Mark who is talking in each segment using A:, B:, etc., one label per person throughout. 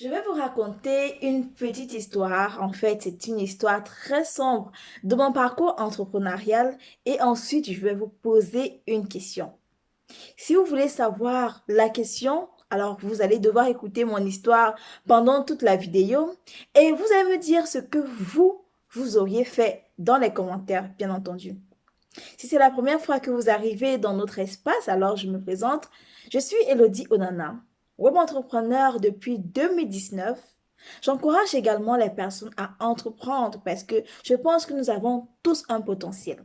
A: Je vais vous raconter une petite histoire. En fait, c'est une histoire très sombre de mon parcours entrepreneurial et ensuite, je vais vous poser une question. Si vous voulez savoir la question, alors vous allez devoir écouter mon histoire pendant toute la vidéo et vous allez me dire ce que vous auriez fait dans les commentaires, bien entendu. Si c'est la première fois que vous arrivez dans notre espace, alors je me présente. Je suis Elodie Onana, web entrepreneur depuis 2019. J'encourage également les personnes à entreprendre parce que je pense que nous avons tous un potentiel.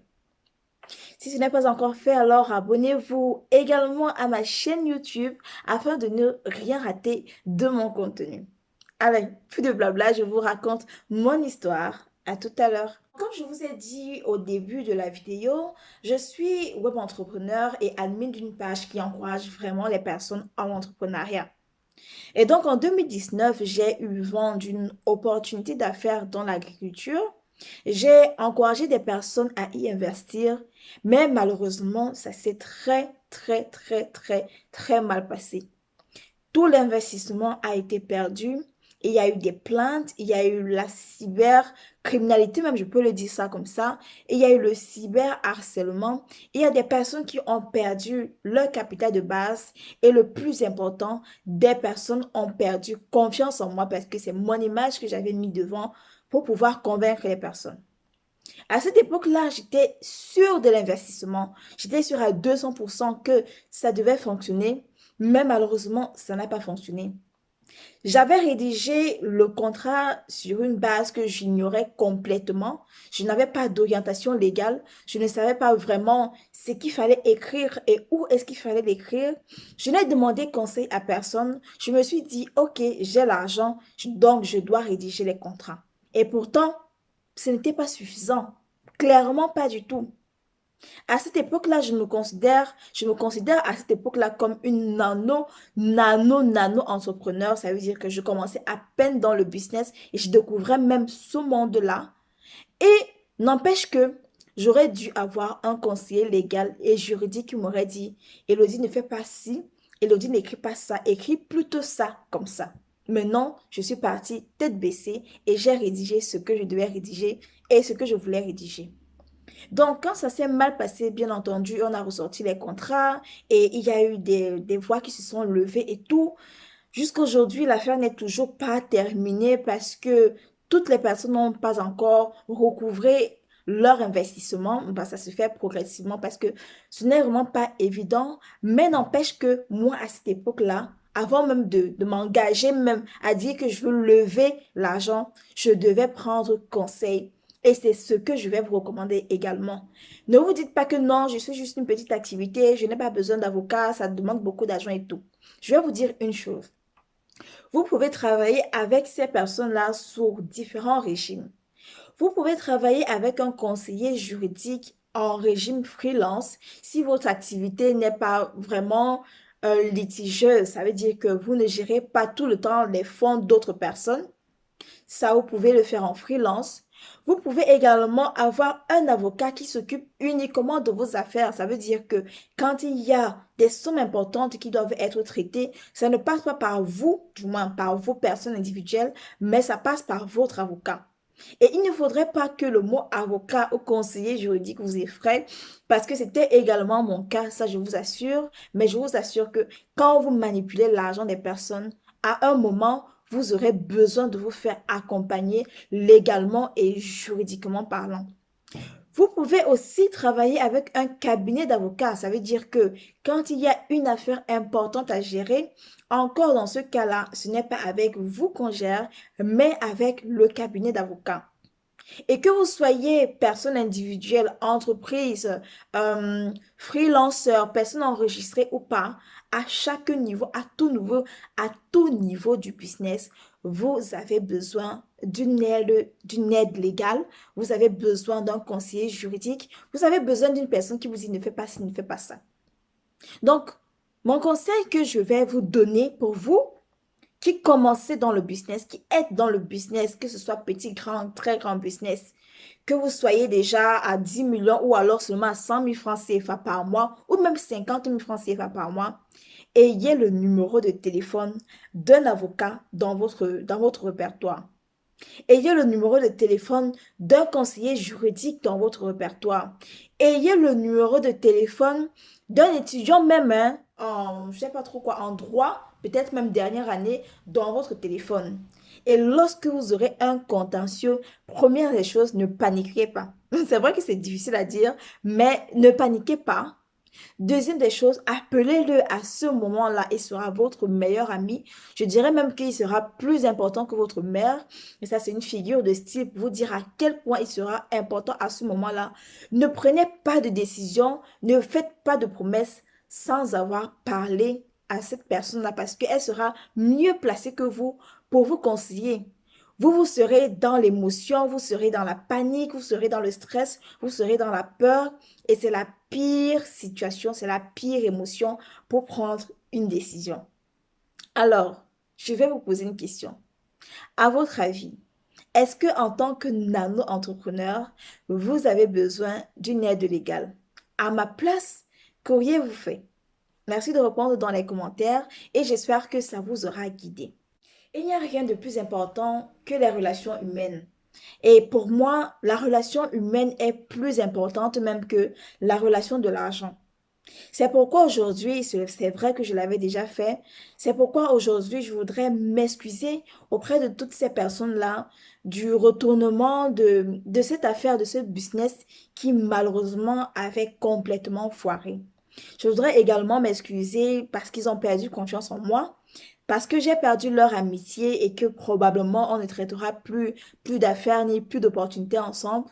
A: Si ce n'est pas encore fait, alors abonnez-vous également à ma chaîne YouTube afin de ne rien rater de mon contenu. Allez, plus de blabla, je vous raconte mon histoire. À tout à l'heure. Comme je vous ai dit au début de la vidéo, je suis web entrepreneur et admin d'une page qui encourage vraiment les personnes en entrepreneuriat. Et donc en 2019, j'ai eu vent d'une opportunité d'affaires dans l'agriculture. J'ai encouragé des personnes à y investir, mais malheureusement, ça s'est très mal passé. Tout l'investissement a été perdu. Il y a eu des plaintes, il y a eu la cybercriminalité, même je peux le dire ça comme ça. Il y a eu le cyberharcèlement. Il y a des personnes qui ont perdu leur capital de base. Et le plus important, des personnes ont perdu confiance en moi parce que c'est mon image que j'avais mis devant pour pouvoir convaincre les personnes. À cette époque-là, j'étais sûre de l'investissement. J'étais sûre à 200% que ça devait fonctionner, mais malheureusement, ça n'a pas fonctionné. J'avais rédigé le contrat sur une base que j'ignorais complètement. Je n'avais pas d'orientation légale. Je ne savais pas vraiment ce qu'il fallait écrire et où est-ce qu'il fallait l'écrire. Je n'ai demandé conseil à personne. Je me suis dit, OK, j'ai l'argent, donc je dois rédiger les contrats. Et pourtant, ce n'était pas suffisant. Clairement pas du tout. À cette époque-là, je me considère à cette époque-là comme une nano entrepreneur. Ça veut dire que je commençais à peine dans le business et je découvrais même ce monde-là. Et n'empêche que j'aurais dû avoir un conseiller légal et juridique qui m'aurait dit, Elodie, ne fais pas ci, Elodie, n'écris pas ça, écris plutôt ça comme ça. Mais non, je suis partie tête baissée et j'ai rédigé ce que je devais rédiger et ce que je voulais rédiger. Donc, quand ça s'est mal passé, bien entendu, on a ressorti les contrats et il y a eu des voix qui se sont levées et tout. Jusqu'à aujourd'hui, l'affaire n'est toujours pas terminée parce que toutes les personnes n'ont pas encore recouvré leur investissement. Ben, ça se fait progressivement parce que ce n'est vraiment pas évident. Mais n'empêche que moi, à cette époque-là, avant même de m'engager même à dire que je veux lever l'argent, je devais prendre conseil. Et c'est ce que je vais vous recommander également. Ne vous dites pas que non, je suis juste une petite activité, je n'ai pas besoin d'avocat, ça demande beaucoup d'argent et tout. Je vais vous dire une chose. Vous pouvez travailler avec ces personnes-là sur différents régimes. Vous pouvez travailler avec un conseiller juridique en régime freelance si votre activité n'est pas vraiment litigieuse. Ça veut dire que vous ne gérez pas tout le temps les fonds d'autres personnes. Ça, vous pouvez le faire en freelance. Vous pouvez également avoir un avocat qui s'occupe uniquement de vos affaires. Ça veut dire que quand il y a des sommes importantes qui doivent être traitées, ça ne passe pas par vous, du moins par vos personnes individuelles, mais ça passe par votre avocat. Et il ne faudrait pas que le mot avocat ou conseiller juridique vous effraie, parce que c'était également mon cas, ça je vous assure. Mais je vous assure que quand vous manipulez l'argent des personnes, à un moment, vous aurez besoin de vous faire accompagner légalement et juridiquement parlant. Vous pouvez aussi travailler avec un cabinet d'avocats. Ça veut dire que quand il y a une affaire importante à gérer, encore dans ce cas-là, ce n'est pas avec vous qu'on gère, mais avec le cabinet d'avocats. Et que vous soyez personne individuelle, entreprise, freelanceur, personne enregistrée ou pas, à chaque niveau, à tout niveau du business, vous avez besoin d'une aide légale, vous avez besoin d'un conseiller juridique, vous avez besoin d'une personne qui vous dit ne fais pas ci, ne fais pas ça. Donc, mon conseil que je vais vous donner pour vous, qui commencez dans le business, qui êtes dans le business, que ce soit petit, grand, très grand business, que vous soyez déjà à 10 millions ou alors seulement à 100 000 francs CFA par mois ou même 50 000 francs CFA par mois, ayez le numéro de téléphone d'un avocat dans votre répertoire. Ayez le numéro de téléphone d'un conseiller juridique dans votre répertoire. Ayez le numéro de téléphone d'un étudiant même, hein, je sais pas trop quoi, en droit, peut-être même dernière année, dans votre téléphone. Et lorsque vous aurez un contentieux, première des choses, ne paniquez pas. C'est vrai que c'est difficile à dire, mais ne paniquez pas. Deuxième des choses, appelez-le à ce moment-là. Il sera votre meilleur ami. Je dirais même qu'il sera plus important que votre mère. Et ça, c'est une figure de style pour vous dire à quel point il sera important à ce moment-là. Ne prenez pas de décision, ne faites pas de promesses sans avoir parlé à cette personne-là parce qu'elle sera mieux placée que vous pour vous conseiller. Vous serez dans l'émotion, vous serez dans la panique, vous serez dans le stress, vous serez dans la peur. Et c'est la pire situation, c'est la pire émotion pour prendre une décision. Alors, je vais vous poser une question. À votre avis, est-ce que en tant que nano-entrepreneur, vous avez besoin d'une aide légale? À ma place, qu'auriez-vous fait? Merci de répondre dans les commentaires et j'espère que ça vous aura guidé. Il n'y a rien de plus important que les relations humaines. Et pour moi, la relation humaine est plus importante même que la relation de l'argent. C'est pourquoi aujourd'hui, c'est vrai que je l'avais déjà fait, c'est pourquoi aujourd'hui je voudrais m'excuser auprès de toutes ces personnes-là du retournement de cette affaire, de ce business qui malheureusement avait complètement foiré. Je voudrais également m'excuser parce qu'ils ont perdu confiance en moi, parce que j'ai perdu leur amitié et que probablement on ne traitera plus d'affaires ni plus d'opportunités ensemble.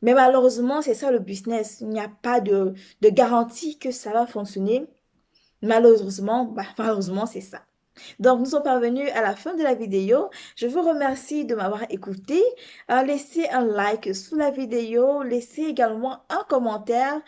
A: Mais malheureusement, c'est ça le business. Il n'y a pas de garantie que ça va fonctionner. Malheureusement, malheureusement, c'est ça. Donc, nous sommes parvenus à la fin de la vidéo. Je vous remercie de m'avoir écouté. Laissez un like sous la vidéo. Laissez également un commentaire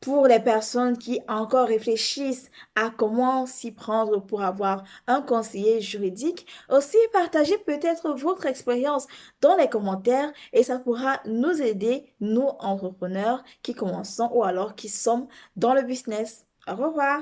A: pour les personnes qui encore réfléchissent à comment s'y prendre pour avoir un conseiller juridique. Aussi, partagez peut-être votre expérience dans les commentaires et ça pourra nous aider, nous entrepreneurs qui commençons ou alors qui sommes dans le business. Au revoir.